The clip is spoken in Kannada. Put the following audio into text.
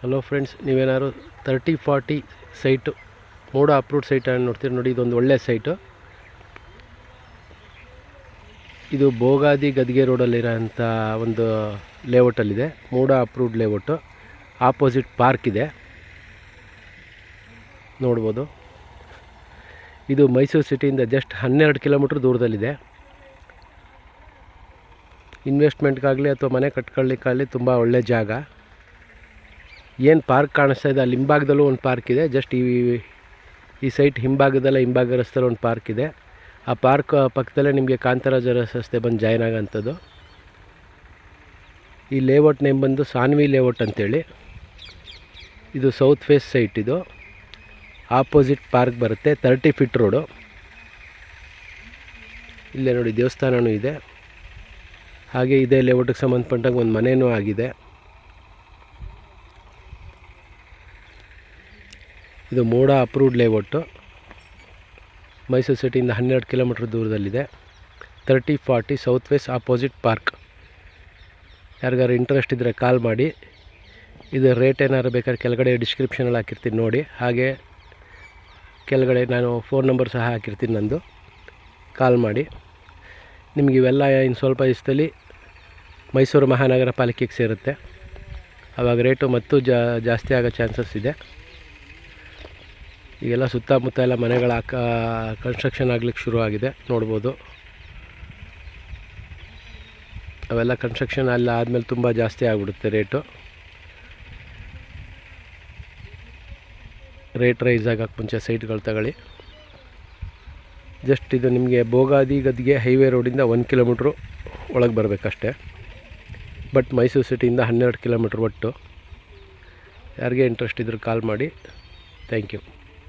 ಹಲೋ ಫ್ರೆಂಡ್ಸ್, ನೀವೇನಾದ್ರು 30-40 ಸೈಟು ಮೂಡ ಅಪ್ರೂವ್ಡ್ ಸೈಟನ್ನು ನೋಡ್ತೀರಿ ನೋಡಿ. ಇದೊಂದು ಒಳ್ಳೆ ಸೈಟು. ಇದು ಬೋಗಾದಿ ಗದ್ಗೆ ರೋಡಲ್ಲಿರೋಂಥ ಒಂದು ಲೇಔಟಲ್ಲಿದೆ. ಮೂಡ ಅಪ್ರೂವ್ಡ್ ಲೇಔಟು. ಆಪೋಸಿಟ್ ಪಾರ್ಕ್ ಇದೆ, ನೋಡ್ಬೋದು. ಇದು ಮೈಸೂರು ಸಿಟಿಯಿಂದ ಜಸ್ಟ್ 12 ಕಿಲೋಮೀಟ್ರ್ ದೂರದಲ್ಲಿದೆ. ಇನ್ವೆಸ್ಟ್ಮೆಂಟ್ಗಾಗಲಿ ಅಥವಾ ಮನೆ ಕಟ್ಕೊಳ್ಳಿಕ್ಕಾಗಲಿ ತುಂಬ ಒಳ್ಳೆ ಜಾಗ. ಏನು ಪಾರ್ಕ್ ಕಾಣಿಸ್ತಾ ಇದೆ, ಅಲ್ಲಿ ಹಿಂಭಾಗದಲ್ಲೂ ಒಂದು ಪಾರ್ಕ್ ಇದೆ. ಜಸ್ಟ್ ಈ ಸೈಟ್ ಹಿಂಭಾಗ ರಸ್ತೆಯಲ್ಲಿ ಒಂದು ಪಾರ್ಕ್ ಇದೆ. ಆ ಪಾರ್ಕ್ ಪಕ್ಕದಲ್ಲೇ ನಿಮಗೆ ಕಾಂತರಾಜ ರಸ್ತೆ ಬಂದು ಜಾಯ್ನ್ ಆಗೋಂಥದ್ದು. ಈ ಲೇಔಟ್ ನೇಮ್ ಬಂದು ಸಾನ್ವಿ ಲೇಔಟ್ ಅಂತೇಳಿ. ಇದು ಸೌತ್ ಫೇಸ್ ಸೈಟ್. ಇದು ಆಪೋಸಿಟ್ ಪಾರ್ಕ್ ಬರುತ್ತೆ. 30 ಫೀಟ್ ರೋಡು. ಇಲ್ಲೇ ನೋಡಿ ದೇವಸ್ಥಾನವೂ ಇದೆ. ಹಾಗೆ ಇದೇ ಲೇಔಟಿಗೆ ಸಂಬಂಧಪಟ್ಟಂಗೆ ಒಂದು ಮನೆಯೂ ಆಗಿದೆ. ಇದು ಮೂಡ ಅಪ್ರೂವ್ಡ್ ಲೇಔಟು. ಮೈಸೂರು ಸಿಟಿಯಿಂದ 12 ಕಿಲೋಮೀಟ್ರ್ ದೂರದಲ್ಲಿದೆ. 30-40 ಸೌತ್ ವೇಸ್ ಆಪೋಸಿಟ್ ಪಾರ್ಕ್. ಯಾರಿಗಾರು ಇಂಟ್ರೆಸ್ಟ್ ಇದ್ದರೆ ಕಾಲ್ ಮಾಡಿ. ಇದು ರೇಟ್ ಏನಾದ್ರು ಬೇಕಾದ್ರೆ ಕೆಳಗಡೆ ಡಿಸ್ಕ್ರಿಪ್ಷನಲ್ಲಿ ಹಾಕಿರ್ತೀನಿ ನೋಡಿ. ಹಾಗೆ ಕೆಳಗಡೆ ನಾನು ಫೋನ್ ನಂಬರ್ ಸಹ ಹಾಕಿರ್ತೀನಿ ನಂದು. ಕಾಲ್ ಮಾಡಿ. ನಿಮಗೆ ಇವೆಲ್ಲ ಇನ್ನು ಸ್ವಲ್ಪ ದಿವಸದಲ್ಲಿ ಮೈಸೂರು ಮಹಾನಗರ ಪಾಲಿಕೆಗೆ ಸೇರುತ್ತೆ. ಆವಾಗ ರೇಟು ಮತ್ತು ಜಾಸ್ತಿ ಆಗೋ ಚಾನ್ಸಸ್ ಇದೆ. ಈಗೆಲ್ಲ ಸುತ್ತಮುತ್ತ ಎಲ್ಲ ಮನೆಗಳ ಕನ್ಸ್ಟ್ರಕ್ಷನ್ ಆಗಲಿಕ್ಕೆ ಶುರು ಆಗಿದೆ, ನೋಡ್ಬೋದು. ಅವೆಲ್ಲ ಕನ್ಸ್ಟ್ರಕ್ಷನ್ ಎಲ್ಲ ಆದಮೇಲೆ ತುಂಬ ಜಾಸ್ತಿ ಆಗಿಬಿಡುತ್ತೆ ರೇಟು. ರೇಟ್ ರೈಸ್ ಆಗೋಕ್ಕೆ ಮುಂಚೆ ಸೈಟ್ಗಳು ತಗೊಳ್ಳಿ. ಜಸ್ಟ್ ಇದು ನಿಮಗೆ ಬೋಗಾದಿ ಗದ್ಗೆ ಹೈವೇ ರೋಡಿಂದ 1 ಕಿಲೋಮೀಟ್ರು ಒಳಗೆ ಬರಬೇಕಷ್ಟೆ. ಬಟ್ ಮೈಸೂರು ಸಿಟಿಯಿಂದ 12 ಕಿಲೋಮೀಟ್ರ್ ಒಟ್ಟು. ಯಾರಿಗೆ ಇಂಟ್ರೆಸ್ಟ್ ಇದ್ದರೂ ಕಾಲ್ ಮಾಡಿ. Thank you.